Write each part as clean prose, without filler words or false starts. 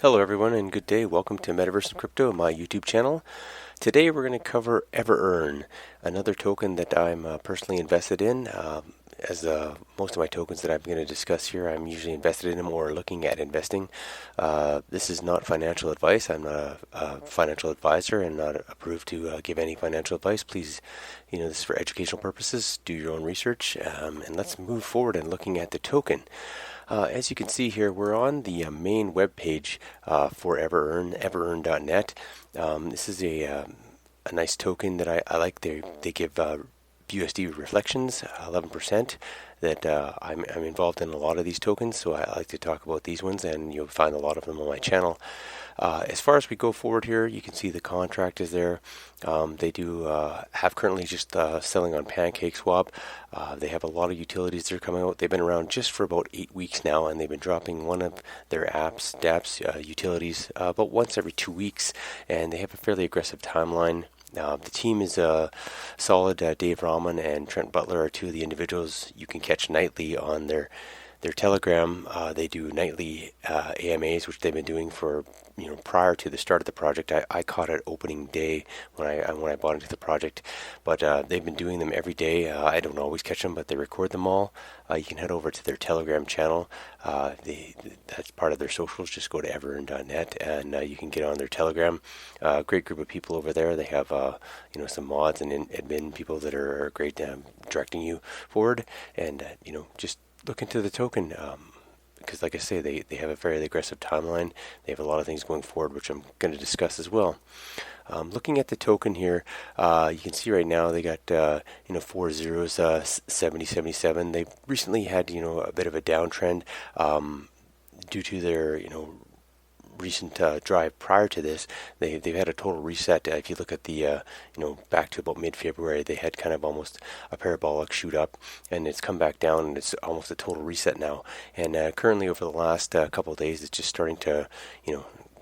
Hello everyone and good day. Welcome to Metaverse and Crypto, my YouTube channel. Today we're going to cover EverEarn, another token that I'm personally invested in. As most of my tokens that I'm going to discuss here, I'm usually invested in them or looking at investing. This is not financial advice. I'm not a financial advisor and not approved to give any financial advice. Please, this is for educational purposes. Do your own research, and let's move forward in looking at the token. As you can see here, we're on the main web page for EverEarn, EverEarn.net. This is a nice token that I like. They give USD reflections, 11%. That I'm involved in a lot of these tokens, so I like to talk about these ones, and you'll find a lot of them on my channel. As far as we go forward here, you can see the contract is there. They do have currently just selling on PancakeSwap. They have a lot of utilities that are coming out. They've been around just for about 8 weeks now, and they've been dropping one of their dApps utilities about once every 2 weeks, and they have a fairly aggressive timeline. The team is solid. Dave Rahman and Trent Butler are two of the individuals you can catch nightly on their Telegram. They do nightly AMAs, which they've been doing for prior to the start of the project. I caught it opening day when I bought into the project, but they've been doing them every day. I don't always catch them, but they record them all. You can head over to their Telegram channel. That's part of their socials. Just go to EverEarn.net and you can get on their Telegram. Great group of people over there. They have some mods and admin people that are great directing you forward, and just look into the token because, like I say, they have a fairly aggressive timeline. They have a lot of things going forward, which I'm going to discuss as well. Looking at the token here, you can see right now they got 4 zeros, 70, 77. They recently had a bit of a downtrend due to their recent drive prior to this. They've had a total reset. If you look at the back to about mid-February, they had kind of almost a parabolic shoot up, and it's come back down, and it's almost a total reset now. And currently, over the last couple of days, it's just starting to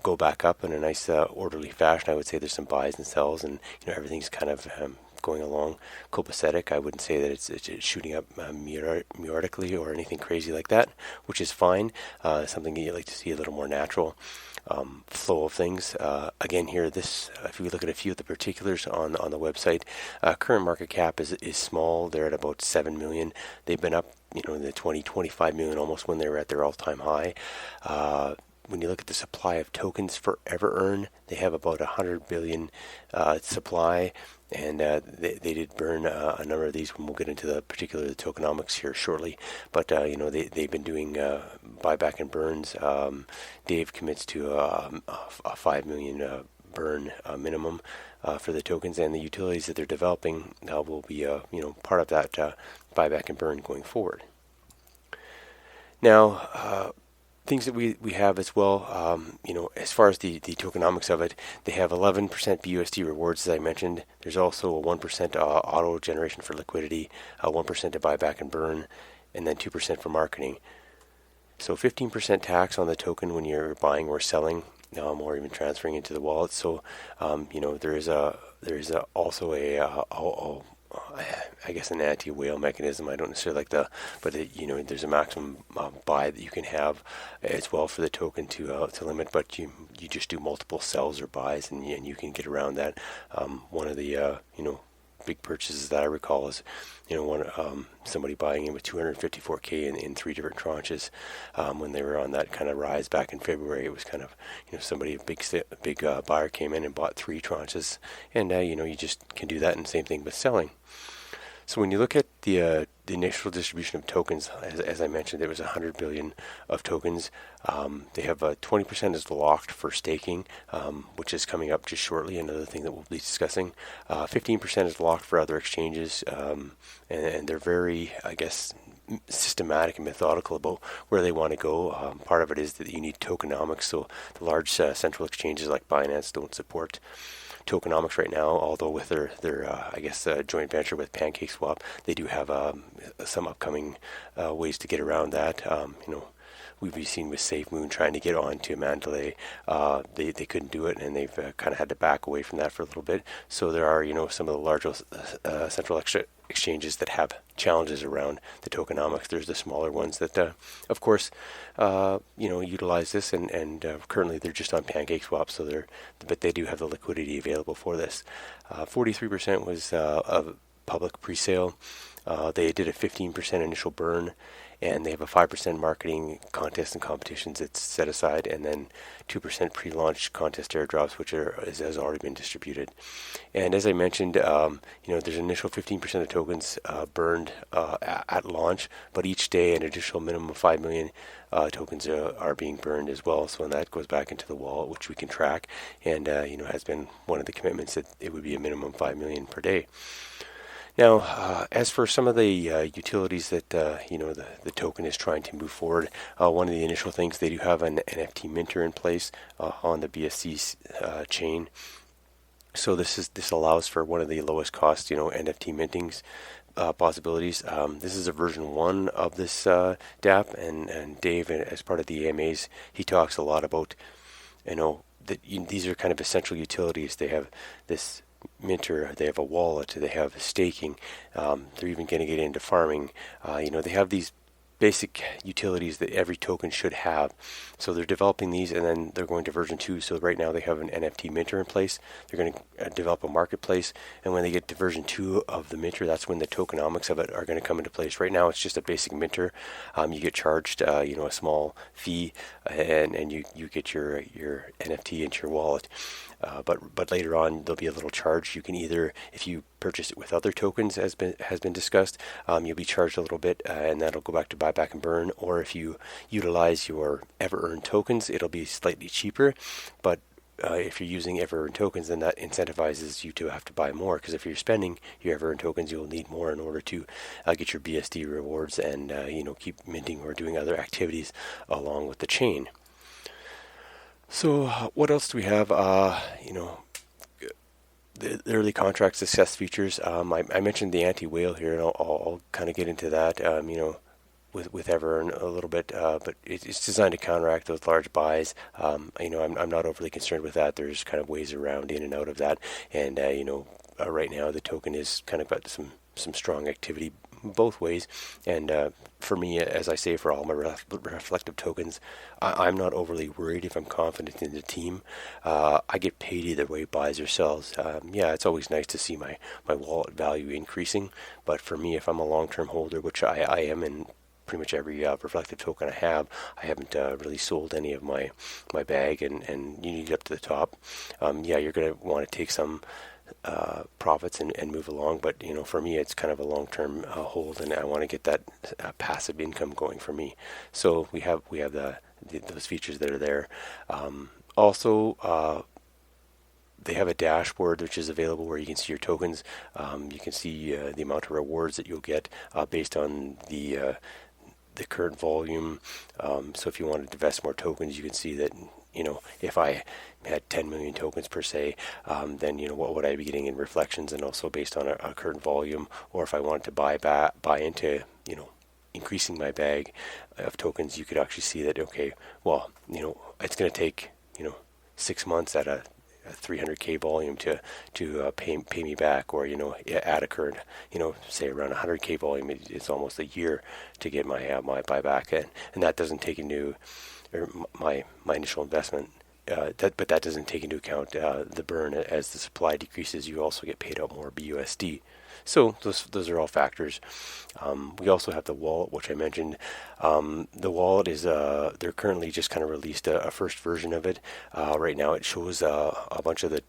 go back up in a nice orderly fashion. I would say there's some buys and sells, and everything's kind of going along copacetic. I wouldn't say that it's shooting up meteorically or anything crazy like that, which is fine. Something that you like to see a little more natural flow of things. Again, here, if we look at a few of the particulars on the website, current market cap is small. They're at about 7 million. They've been up, in the 25 million almost when they were at their all-time high. When you look at the supply of tokens for EverEarn, they have about 100 billion supply, and they did burn a number of these. We'll get into the tokenomics here shortly, but they've been doing buyback and burns. Dave commits to a 5 million burn minimum for the tokens, and the utilities that they're developing will be part of that buyback and burn going forward. Now, things that we have as well, as far as the tokenomics of it, they have 11% BUSD rewards, as I mentioned. There's also a 1% auto generation for liquidity, 1% to buy back and burn, and then 2% for marketing. So 15% tax on the token when you're buying or selling, or even transferring into the wallet. So there is also I guess an anti-whale mechanism. I don't necessarily like but there's a maximum buy that you can have as well for the token to limit, but you just do multiple sells or buys, and you can get around that. One of the big purchases that I recall is somebody buying in with 254K in 3 different tranches when they were on that kind of rise back in February. It was kind of somebody, a big buyer came in and bought 3 tranches, and you just can do that, and same thing with selling. So when you look at the initial distribution of tokens, as I mentioned, there was 100 billion of tokens. They have 20% is locked for staking, which is coming up just shortly, another thing that we'll be discussing. 15% is locked for other exchanges, and they're very, I guess, systematic and methodical about where they want to go. Part of it is that you need tokenomics, so the large central exchanges like Binance don't support tokenomics right now, although with their joint venture with PancakeSwap, they do have some upcoming ways to get around that. we've seen with SafeMoon trying to get onto Mandalay. They couldn't do it, and they've kind of had to back away from that for a little bit. So there are, some of the larger central exchanges that have challenges around the tokenomics. There's the smaller ones that, of course, utilize this, and currently they're just on PancakeSwap, but they do have the liquidity available for this. 43% was a public pre-sale. They did a 15% initial burn, and they have a 5% marketing contest and competitions that's set aside, and then 2% pre-launch contest airdrops, which has already been distributed. And as I mentioned, there's an initial 15% of tokens burned at launch, but each day an additional minimum of 5 million tokens are being burned as well. So when that goes back into the wallet, which we can track, and has been one of the commitments that it would be a minimum 5 million per day. Now, as for some of the utilities that the token is trying to move forward, one of the initial things, they do have an NFT minter in place on the BSC chain. So this allows for one of the lowest cost NFT mintings possibilities. This is a version 1 of this DApp, and Dave, as part of the AMAs, he talks a lot about that these are kind of essential utilities. They have this minter, they have a wallet, they have staking, they're even going to get into farming. They have these basic utilities that every token should have. So they're developing these, and then they're going to version 2. So right now they have an NFT minter in place. They're going to develop a marketplace, and when they get to version 2 of the minter, that's when the tokenomics of it are going to come into place. Right now it's just a basic minter. You get charged a small fee, and you get your NFT into your wallet. But later on there'll be a little charge. You can either, if you purchase it with other tokens, has been discussed, you'll be charged a little bit, and that'll go back to buyback and burn. Or if you utilize your EverEarn tokens, it'll be slightly cheaper. But if you're using EverEarn tokens, then that incentivizes you to have to buy more, because if you're spending your EverEarn tokens, you'll need more in order to get your BSD rewards and keep minting or doing other activities along with the chain. So what else do we have? The early contract success features. I mentioned the anti-whale here, and I'll kind of get into that. With EverEarn a little bit, but it's designed to counteract those large buys. I'm not overly concerned with that. There's kind of ways around in and out of that, and right now the token is kind of got some strong activity both ways. And for me, as I say, for all my reflective tokens, I'm not overly worried if I'm confident in the team. I get paid either way, buys or sells. It's always nice to see my wallet value increasing, but for me, if I'm a long-term holder, which I am in pretty much every reflective token I haven't really sold any of my bag, and you need it up to the top. You're going to want to take some profits and move along, but for me it's kind of a long-term hold, and I want to get that passive income going for me. So we have those features that are there. Also, they have a dashboard which is available where you can see your tokens. You can see the amount of rewards that you'll get based on the current volume. So if you want to invest more tokens, you can see that if I had 10 million tokens per se, then what would I be getting in reflections, and also based on a current volume. Or if I wanted to buy into increasing my bag of tokens, you could actually see that it's going to take 6 months at a 300k volume to pay me back, or at a current say around 100k volume, it's almost a year to get my buyback, and that doesn't take into my initial investment. But that doesn't take into account the burn. As the supply decreases, you also get paid out more BUSD. So those are all factors. We also have the wallet, which I mentioned. The wallet is they're currently just kind of released a first version of it. Right now it shows a bunch of the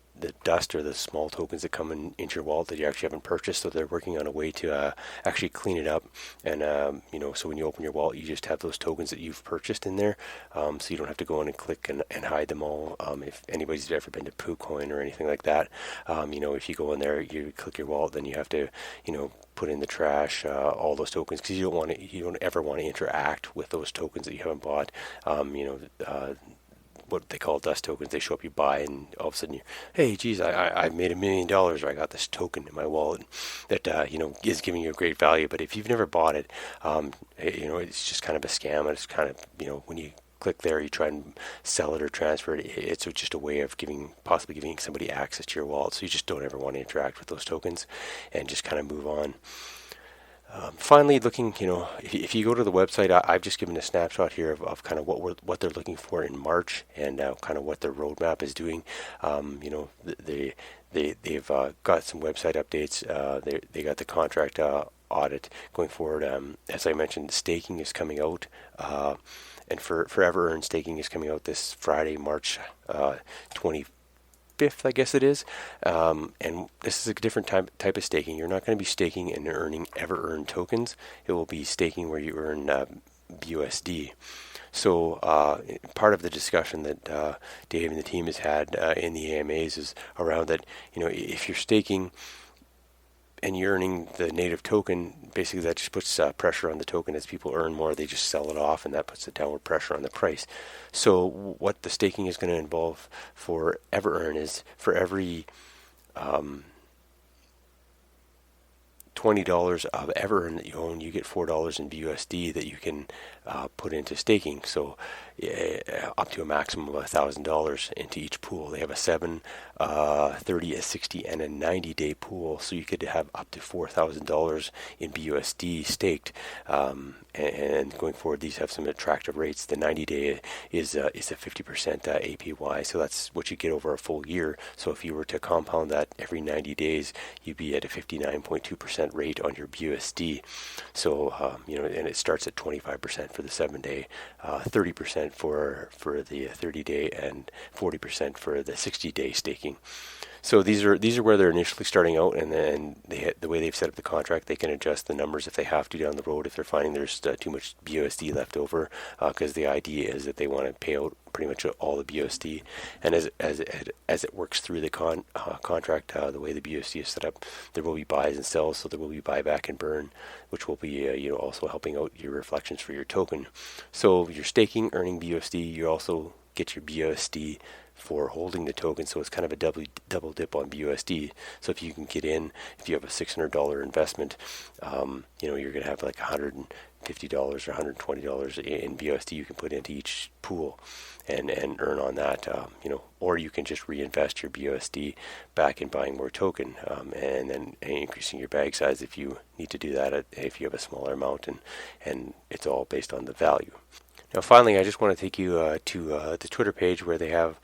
dust or the small tokens that come into your wallet that you actually haven't purchased. So they're working on a way to actually clean it up. And so when you open your wallet, you just have those tokens that you've purchased in there. So you don't have to go in and click and hide them all. If anybody's ever been to PooCoin or anything like that, if you go in there, you click your wallet, then you have to put in the trash all those tokens, because you don't ever want to interact with those tokens that you haven't bought. what they call dust tokens. They show up, you buy, and all of a sudden hey, geez, I made $1 million, or I got this token in my wallet that is giving you a great value. But if you've never bought it, it's just kind of a scam. It's kind of, when you click there, you try and sell it or transfer it. It's just a way of possibly giving somebody access to your wallet. So you just don't ever want to interact with those tokens, and just kind of move on. Finally, looking, if you go to the website, I've just given a snapshot here of kind of what they're looking for in March, and kind of what their roadmap is doing. They've got some website updates. They got the contract audit going forward. As I mentioned, staking is coming out, and for EverEarn, staking is coming out this Friday, March 25th, I guess it is. And this is a different type of staking. You're not going to be staking and earning EverEarn tokens. It will be staking where you earn BUSD. So part of the discussion that Dave and the team has had in the AMAs is around that, if you're staking and you're earning the native token, basically that just puts pressure on the token. As people earn more, they just sell it off, and that puts a downward pressure on the price. So what the staking is going to involve for EverEarn is, for every $20 of EverEarn that you own, you get $4 in BUSD that you can put into staking. So up to a maximum of $1,000 into each pool. They have a 7, 30, a 60, and a 90-day pool. So you could have up to $4,000 in BUSD staked. And going forward, these have some attractive rates. The 90-day is a 50% APY, so that's what you get over a full year. So if you were to compound that every 90 days, you'd be at a 59.2% rate on your BUSD. So and it starts at 25% for the 7-day, 30% for the 30-day, and 40% for the 60-day staking. So these are where they're initially starting out, and then the way they've set up the contract, they can adjust the numbers if they have to down the road, if they're finding there's too much BUSD left over, because the idea is that they want to pay out pretty much all the BUSD. And as it works through the contract, the way the BUSD is set up, there will be buys and sells, so there will be buyback and burn, which will be also helping out your reflections for your token. So you're staking, earning BUSD, you also get your BUSD for holding the token, so it's kind of a double dip on BUSD. So if you can get in, if you have a $600 investment, you're going to have like $150 or $120 in BUSD you can put into each pool and earn on that, or you can just reinvest your BUSD back in buying more token, and then increasing your bag size if you need to do that, if you have a smaller amount, and it's all based on the value. Now, finally, I just want to take you to the Twitter page where they have,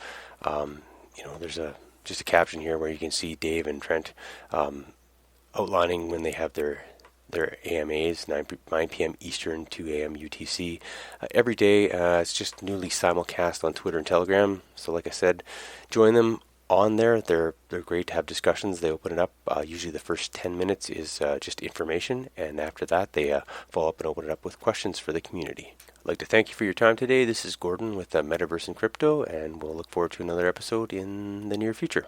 there's just a caption here where you can see Dave and Trent outlining when they have their AMAs, 9 p.m. Eastern, 2 a.m. UTC. Every day, it's just newly simulcast on Twitter and Telegram. So like I said, join them on there. They're great to have discussions. They open it up. Usually the first 10 minutes is just information, and after that they follow up and open it up with questions for the community. I'd like to thank you for your time today. This is Gordon with Metaverse and Crypto, and we'll look forward to another episode in the near future.